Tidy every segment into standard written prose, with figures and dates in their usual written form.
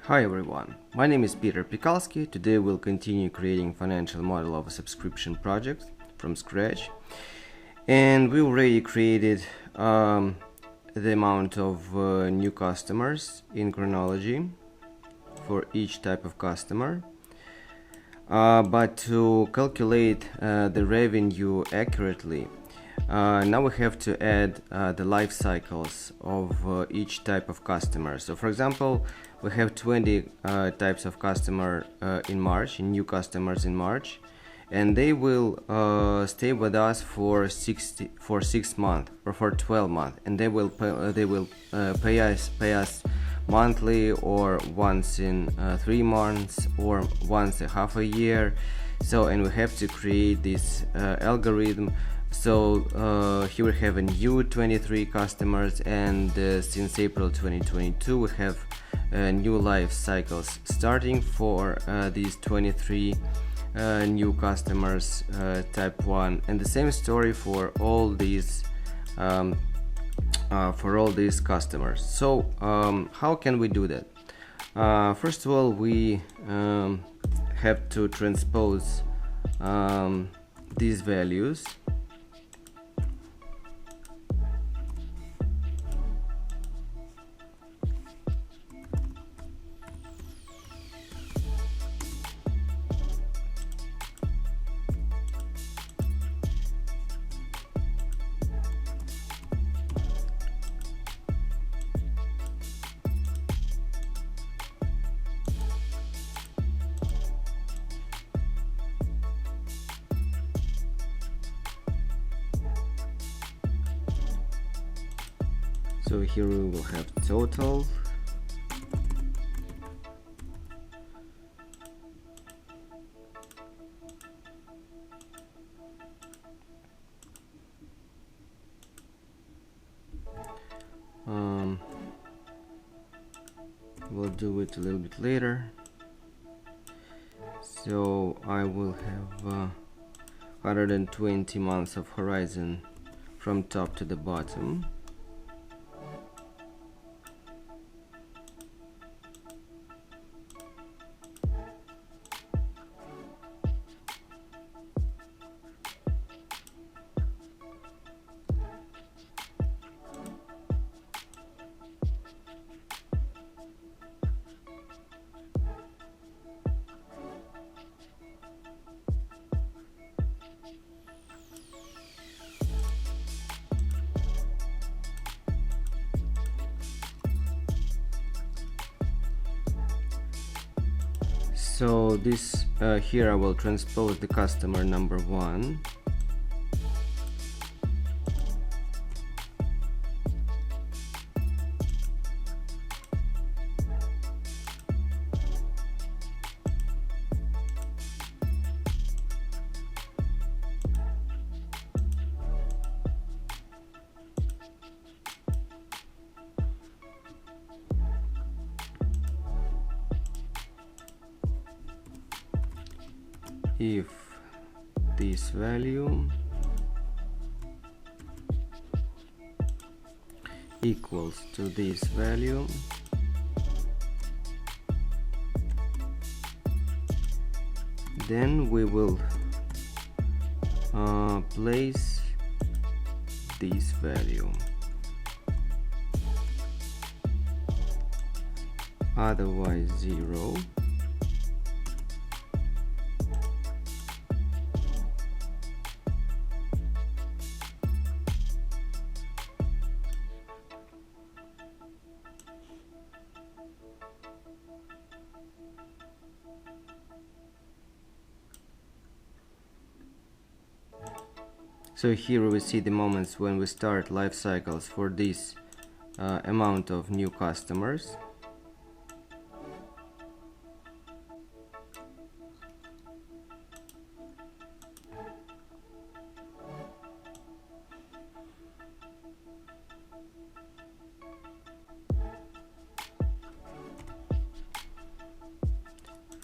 Hi everyone, my name is piterpakulski. Today we'll continue creating financial model of a subscription project from scratch, and we already created the amount of new customers in chronology for each type of customer. But to calculate the revenue accurately, now we have to add the life cycles of each type of customer. So for example, we have 20 types of customer in March, new customers in March, and they will stay with us for 6 months or for 12 months, and they will pay us monthly or once in 3 months or once a half a year. So, and we have to create this algorithm. So here we have a new 23 customers, and since April 2022 we have new life cycles starting for these 23 new customers type 1, and the same story for all these customers. So how can we do that? First of all, we have to transpose these values. So here we will have total, we'll do it a little bit later. So I will have 120 months of horizon from top to the bottom. So this here I will transpose the customer number 1. If this value equals to this value, then we will place this value, otherwise 0. So here we see the moments when we start life cycles for this amount of new customers.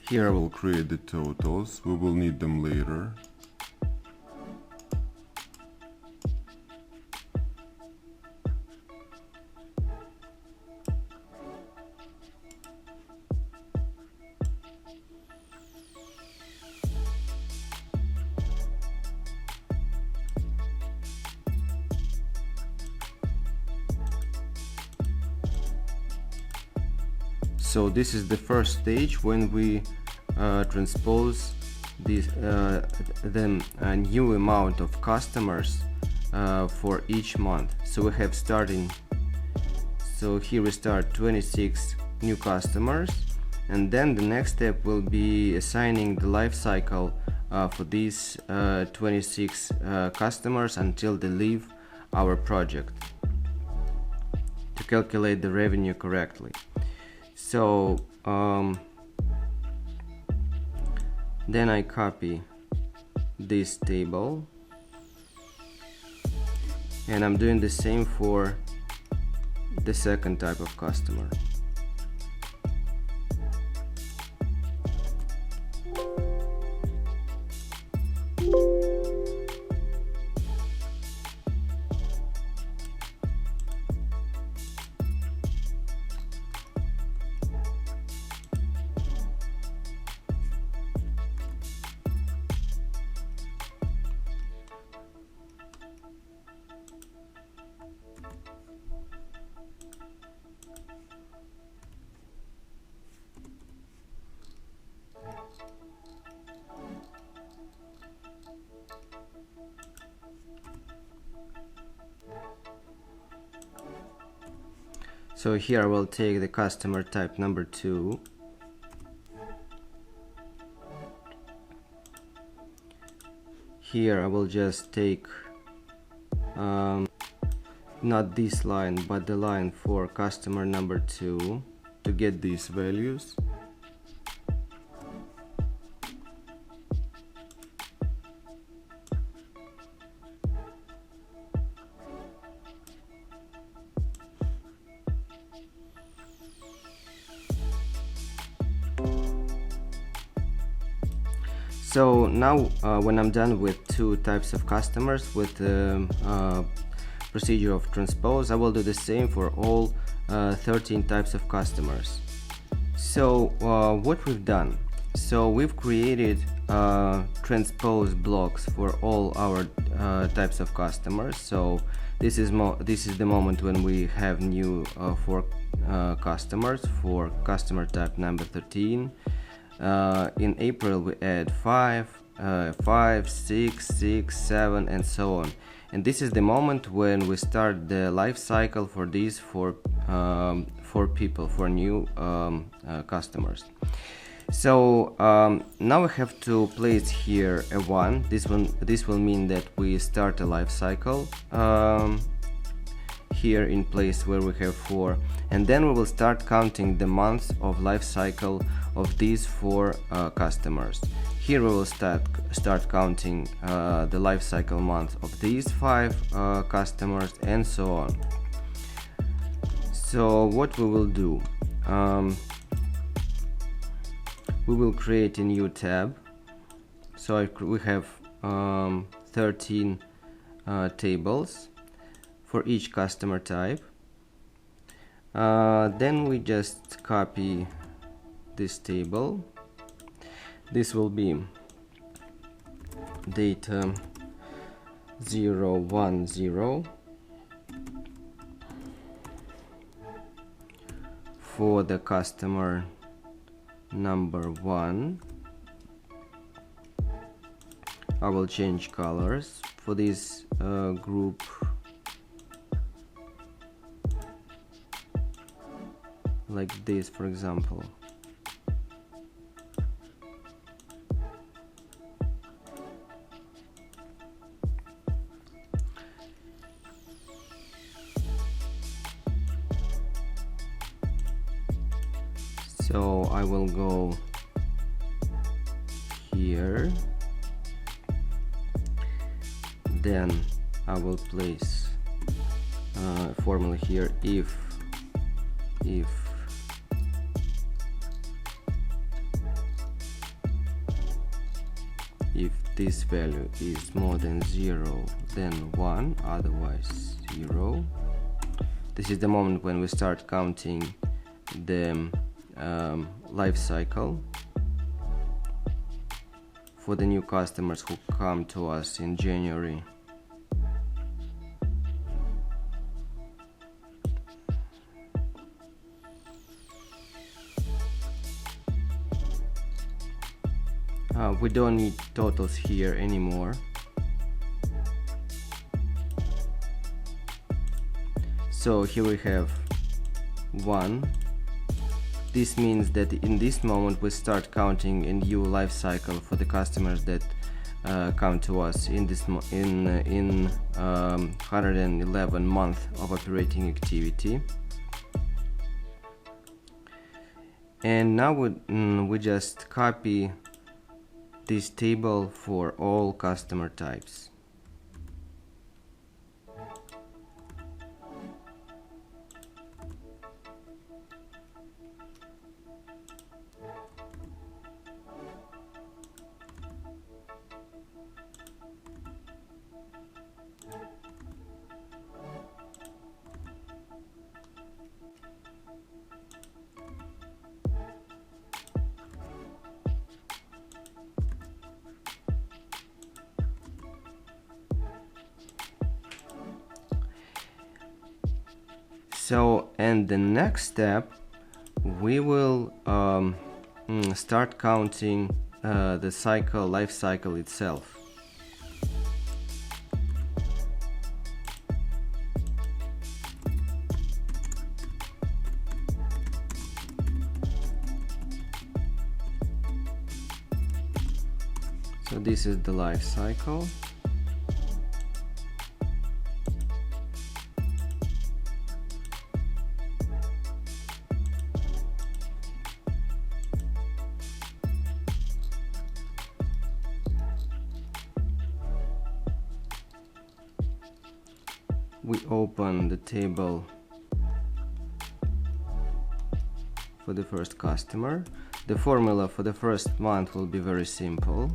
Here I will create the totals, we will need them later. So this is the first stage when we transpose this the new amount of customers for each month. So we have starting, so here we start 26 new customers, and then the next step will be assigning the life cycle for these 26 customers until they leave our project, to calculate the revenue correctly. So then I copy this table, and I'm doing the same for the second type of customer. So here I will take the customer type number 2. Here I will just take not this line but the line for customer number 2 to get these values. So now when I'm done with 2 types of customers with the procedure of transpose, I will do the same for all 13 types of customers. So what we've done, so we've created transpose blocks for all our types of customers. So this is the moment when we have new 4 customers for customer type number 13. In April we add 5, 6, 7 and so on, and this is the moment when we start the life cycle for these four people, for new customers. So now we have to place here a 1. This will mean that we start a life cycle here in place where we have 4, and then we will start counting the months of life cycle of these 4 customers. Here we will start counting the life cycle month of these 5 customers and so on. So what we will do, we will create a new tab. So we have 13 tables for each customer type. Then we just copy this table. This will be data 0, 1, 0 for the customer number 1. I will change colors for this group. Like this, for example. So I will go here, then I will place a formula here if this value is more than 0, then 1, otherwise 0. This is the moment when we start counting the life cycle for the new customers who come to us in January. We don't need totals here anymore. So here we have 1. This means that in this moment we start counting a new life cycle for the customers that come to us in this 111 month of operating activity. And now we just copy this table for all customer types. So, and the next step, we will start counting the life cycle itself. So this is the life cycle. We open the table for the first customer. The formula for the first month will be very simple.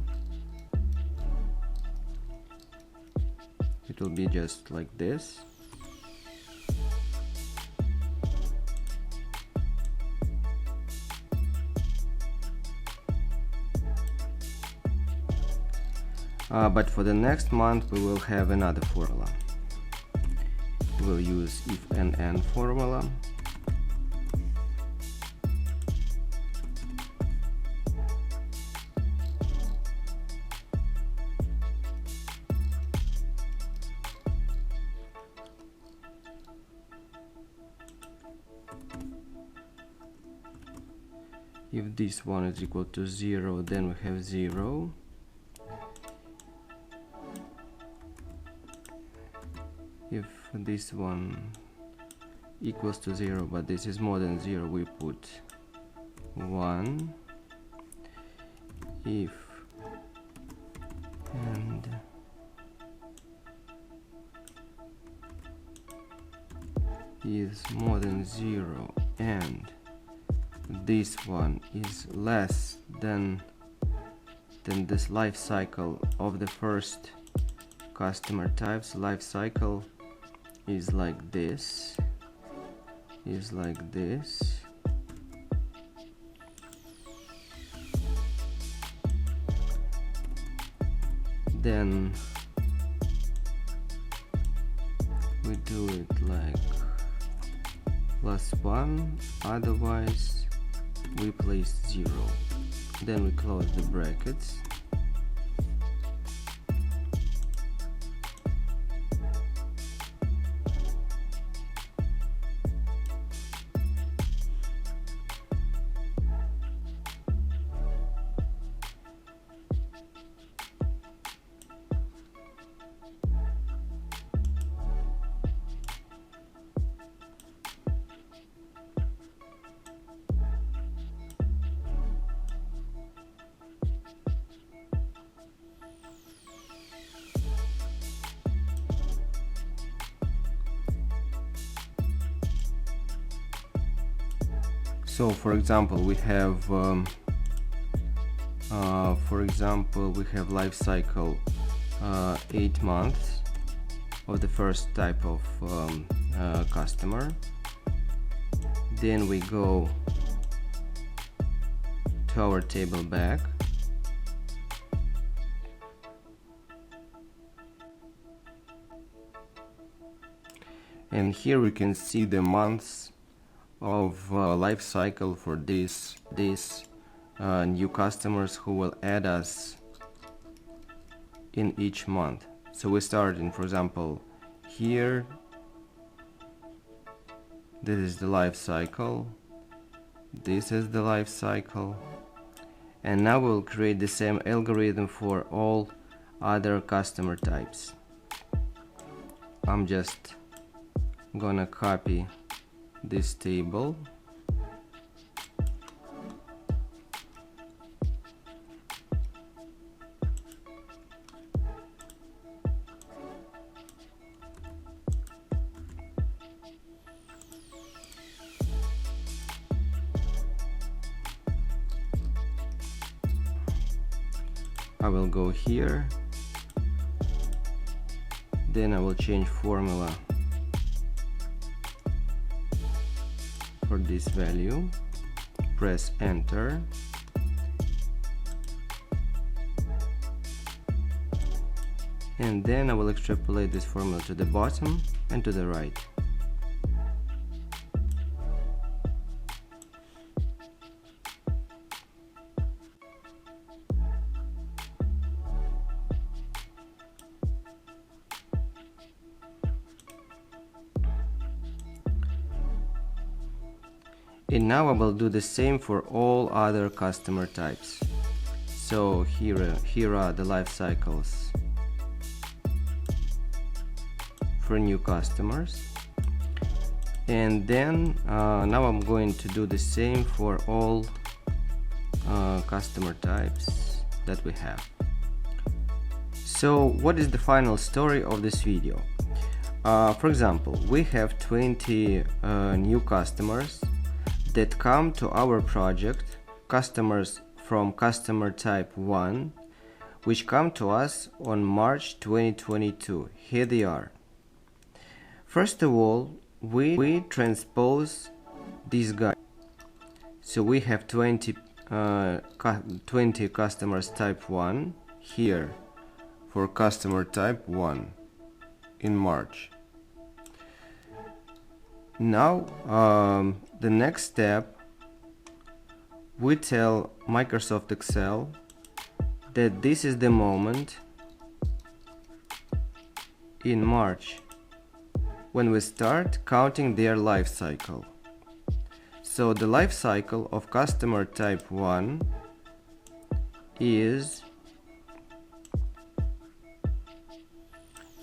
It will be just like this. But for the next month we will have another formula. We'll use if and formula. If this one is equal to 0, then we have 0. If this one equals to 0 but this is more than 0, we put 1. If and is more than 0 and this one is less than this life cycle of the first customer types, life cycle is like this, then we do it like +1, otherwise we place 0, then we close the brackets. So for example we have life cycle 8 months of the first type of customer. Then we go to our table back, and here we can see the months of life cycle for this new customers who will add us in each month. So we start in, for example, here. This is the life cycle. This is the life cycle. And now we'll create the same algorithm for all other customer types. I'm just gonna copy this table. I will go here, then I will change formula for this value, press enter, and then I will extrapolate this formula to the bottom and to the right. And now I will do the same for all other customer types. So here are the life cycles for new customers. And then now I'm going to do the same for all customer types that we have. So what is the final story of this video? For example, we have 20 new customers that come to our project, customers from customer type 1, which come to us on March 2022. Here they are. First of all, we transpose these guys. So we have 20 customers type 1 here for customer type 1 in March. Now the next step, we tell Microsoft Excel that this is the moment in March when we start counting their life cycle. So the life cycle of customer type 1 is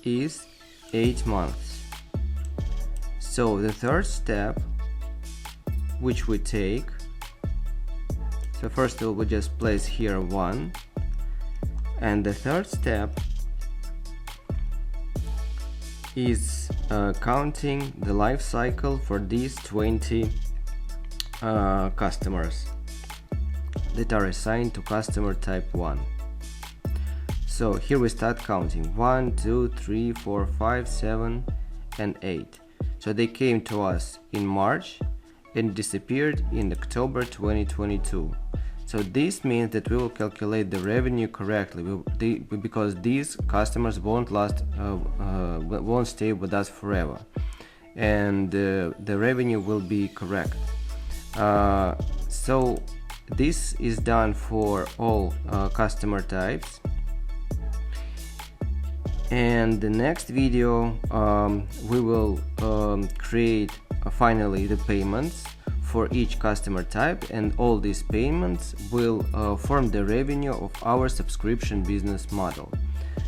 8 months. So the third step which we take, so first of all we just place here 1, and the third step is counting the life cycle for these 20 customers that are assigned to customer type 1. So here we start counting 1, 2, 3, 4, 5, 7 and 8. So they came to us in March and disappeared in October 2022. So this means that we will calculate the revenue correctly because these customers won't stay with us forever, and the revenue will be correct. So this is done for all customer types. And the next video we will create finally the payments for each customer type, and all these payments will form the revenue of our subscription business model.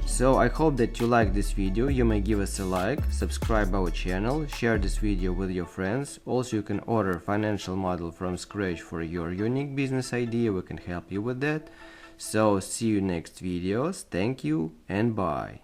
So I hope that you like this video. You may give us a like, subscribe our channel, share this video with your friends. Also you can order financial model from scratch for your unique business idea. We can help you with that. So see you next videos. Thank you and bye.